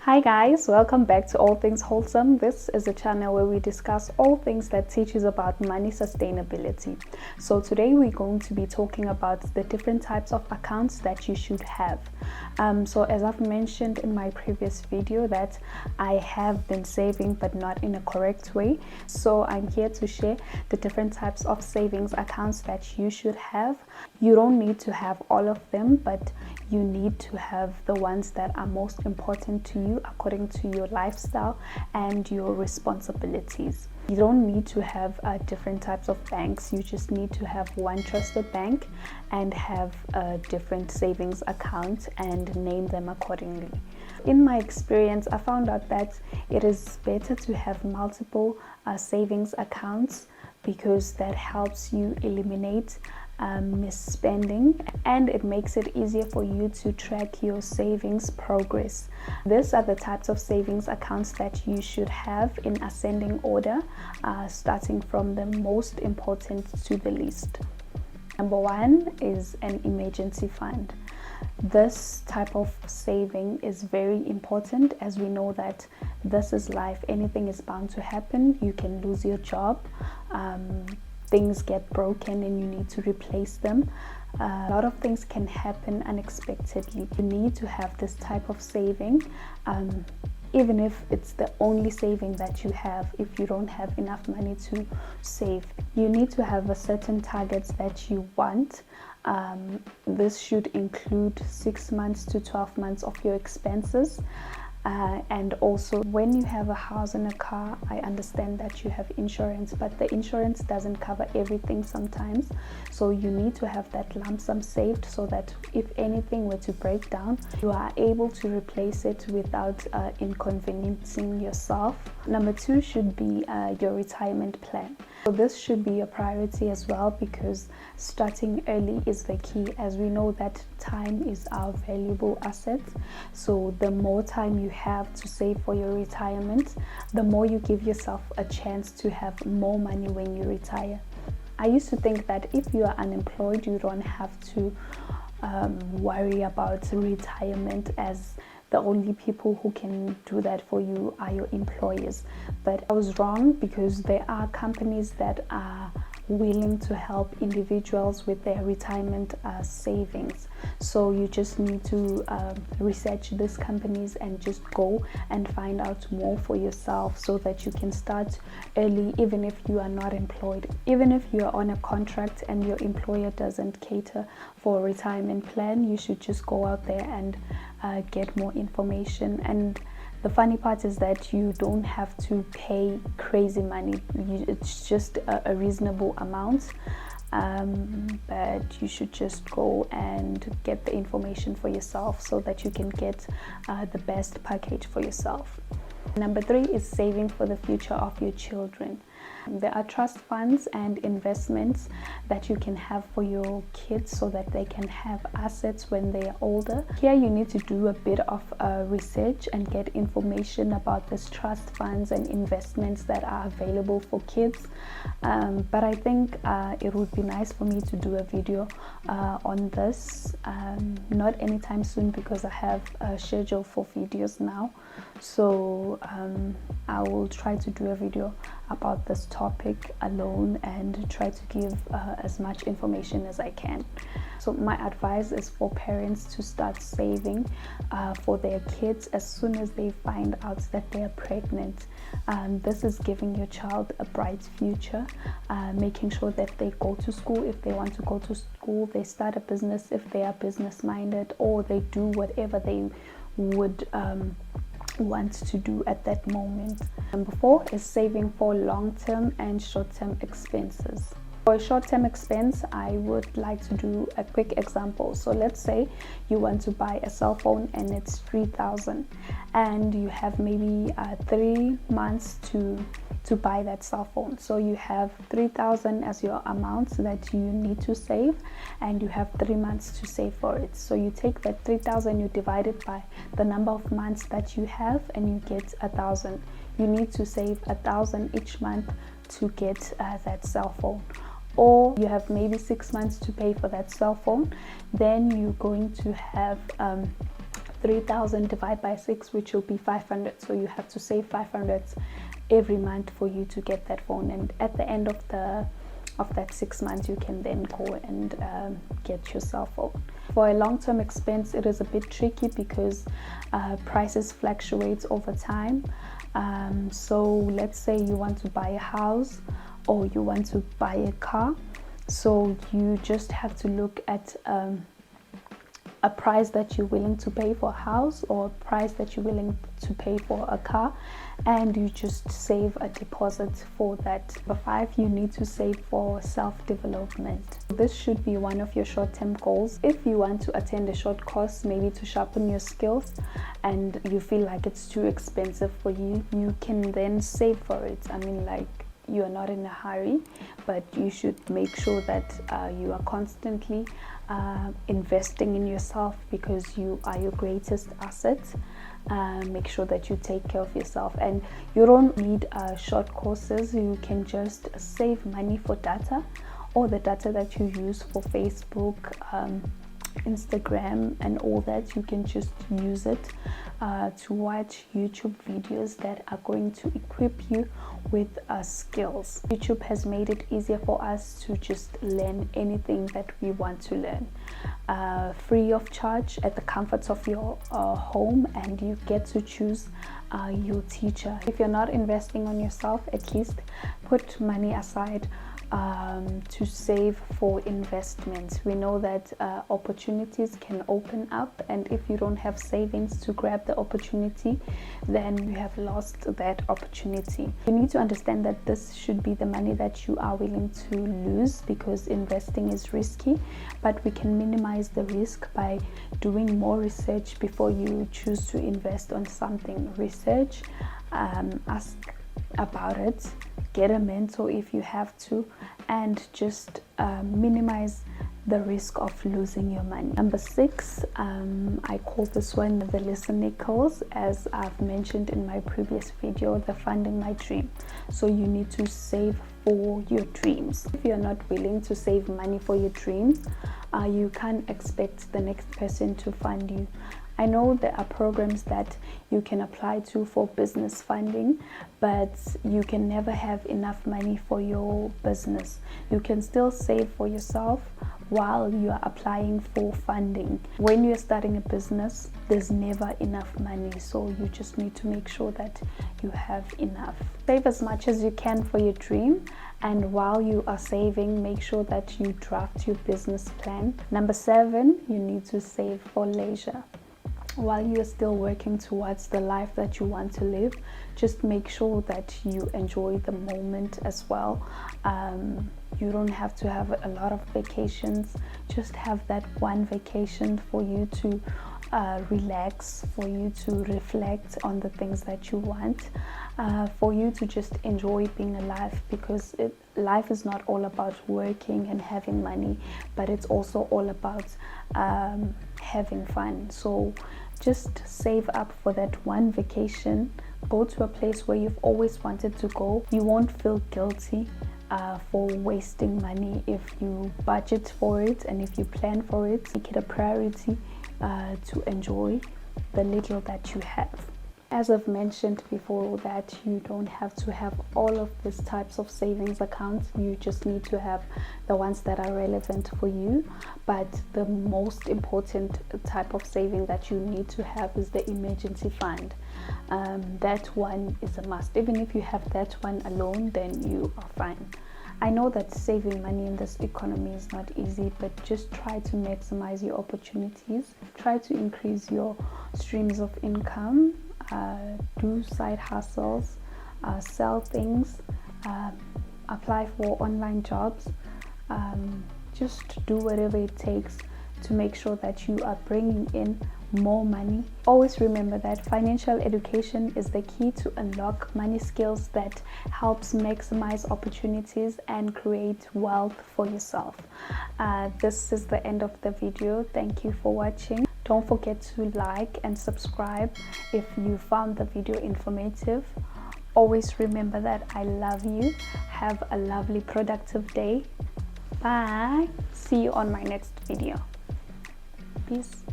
Hi guys, welcome back to All Things Wholesome. This is a channel where we discuss all things that teaches about money sustainability. So today we're going to be talking about the different types of accounts that you should have. So as I've mentioned in my previous video that I have been saving but not in a correct way. So I'm here to share the different types of savings accounts that you should have. You don't need to have all of them, but you need to have the ones that are most important to you according to your lifestyle and your responsibilities. You don't need to have different types of banks. You just need to have one trusted bank and have a different savings account and name them accordingly. In my experience, I found out that it is better to have multiple savings accounts because that helps you eliminate misspending, and it makes it easier for you to track your savings progress. These are the types of savings accounts that you should have in ascending order, starting from the most important to the least. Number one is an emergency fund. This type of saving is very important, as we know that this is life. Anything is bound to happen. You can lose your job. Things get broken and you need to replace them. A lot of things can happen unexpectedly. You need to have this type of saving, even if it's the only saving that you have. If you don't have enough money to save, you need to have a certain targets that you want. This should include 6 months to 12 months of your expenses. And also, when you have a house and a car, I understand that you have insurance, but the insurance doesn't cover everything sometimes. So you need to have that lump sum saved so that if anything were to break down, you are able to replace it without inconveniencing yourself. Number two should be your retirement plan. So this should be a priority as well, because starting early is the key, as we know that time is our valuable asset. So the more time you have to save for your retirement, the more you give yourself a chance to have more money when you retire. I used to think that if you are unemployed, you don't have to worry about retirement, as the only people who can do that for you are your employers. But I was wrong, because there are companies that are willing to help individuals with their retirement savings. So you just need to research these companies and just go and find out more for yourself, so that you can start early, even if you are not employed. Even if you are on a contract and your employer doesn't cater for a retirement plan, you should just go out there and get more information. And the funny part is that you don't have to pay crazy money. It's just a reasonable amount, but you should just go and get the information for yourself so that you can get the best package for yourself. Number three is saving for the future of your children. There are trust funds and investments that you can have for your kids so that they can have assets when they are older. Here you need to do a bit of research and get information about these trust funds and investments that are available for kids. But I think it would be nice for me to do a video on this, not anytime soon, because I have a schedule for videos now. So I will try to do a video about this topic alone and try to give as much information as I can. So my advice is for parents to start saving for their kids as soon as they find out that they are pregnant. This is giving your child a bright future, making sure that they go to school if they want to go to school, they start a business if they are business minded, or they do whatever they would want to do at that moment. Number four is saving for long-term and short-term expenses. For a short-term expense, I would like to do a quick example. So let's say you want to buy a cell phone and it's 3,000, and you have maybe 3 months to buy that cell phone. So you have 3,000 as your amount that you need to save, and you have 3 months to save for it. So you take that 3,000, you divide it by the number of months that you have, and you get 1,000. You need to save 1,000 each month to get that cell phone. Or you have maybe 6 months to pay for that cell phone, then you're going to have 3,000 divided by 6, which will be 500. So you have to save 500 every month for you to get that phone, and at the end of that 6 months you can then go and get your cell phone. For a long-term expense, it is a bit tricky because prices fluctuate over time. So let's say you want to buy a house or you want to buy a car, so you just have to look at a price that you're willing to pay for a house or a price that you're willing to pay for a car, and you just save a deposit for that. Number 5, you need to save for self-development. This should be one of your short-term goals. If you want to attend a short course, maybe to sharpen your skills, and you feel like it's too expensive for you, you can then save for it. I mean, like, you are not in a hurry, but you should make sure that you are constantly investing in yourself, because you are your greatest asset. Make sure that you take care of yourself, and you don't need short courses. You can just save money for data, or the data that you use for Facebook, Instagram and all that. You can just use it to watch YouTube videos that are going to equip you with skills. YouTube has made it easier for us to just learn anything that we want to learn, free of charge, at the comfort of your home, and you get to choose your teacher. If you're not investing on yourself, at least put money aside to save for investments. We know that opportunities can open up, and if you don't have savings to grab the opportunity, then you have lost that opportunity. You need to understand that this should be the money that you are willing to lose, because investing is risky, but we can minimize the risk by doing more research before you choose to invest on something. Research, ask about it, get a mentor if you have to, and just minimize the risk of losing your money. Number 6, I call this one the listen nickels, as I've mentioned in my previous video, the funding my dream. So you need to save for your dreams. If you're not willing to save money for your dreams, you can't expect the next person to fund you. I know there are programs that you can apply to for business funding, but you can never have enough money for your business. You can still save for yourself while you are applying for funding. When you're starting a business, there's never enough money, so you just need to make sure that you have enough. Save as much as you can for your dream, and while you are saving, make sure that you draft your business plan. Number 7, you need to save for leisure. While you're still working towards the life that you want to live, just make sure that you enjoy the moment as well. You don't have to have a lot of vacations. Just have that one vacation for you to relax, for you to reflect on the things that you want, for you to just enjoy being alive, because life is not all about working and having money, but it's also all about having fun. So just save up for that one vacation. Go to a place where you've always wanted to go. You won't feel guilty for wasting money if you budget for it, and if you plan for it. Make it a priority to enjoy the little that you have. As I've mentioned before, that you don't have to have all of these types of savings accounts. You just need to have the ones that are relevant for you. But the most important type of saving that you need to have is the emergency fund. That one is a must. Even if you have that one alone, then you are fine. I know that saving money in this economy is not easy, but just try to maximize your opportunities. Try to increase your streams of income. Do side hustles, sell things, apply for online jobs. Just do whatever it takes to make sure that you are bringing in more money. Always remember that financial education is the key to unlock money skills that helps maximize opportunities and create wealth for yourself. This is the end of the video. Thank you for watching. Don't forget to like and subscribe if you found the video informative. Always remember that I love you. Have a lovely, productive day. Bye. See you on my next video. Peace.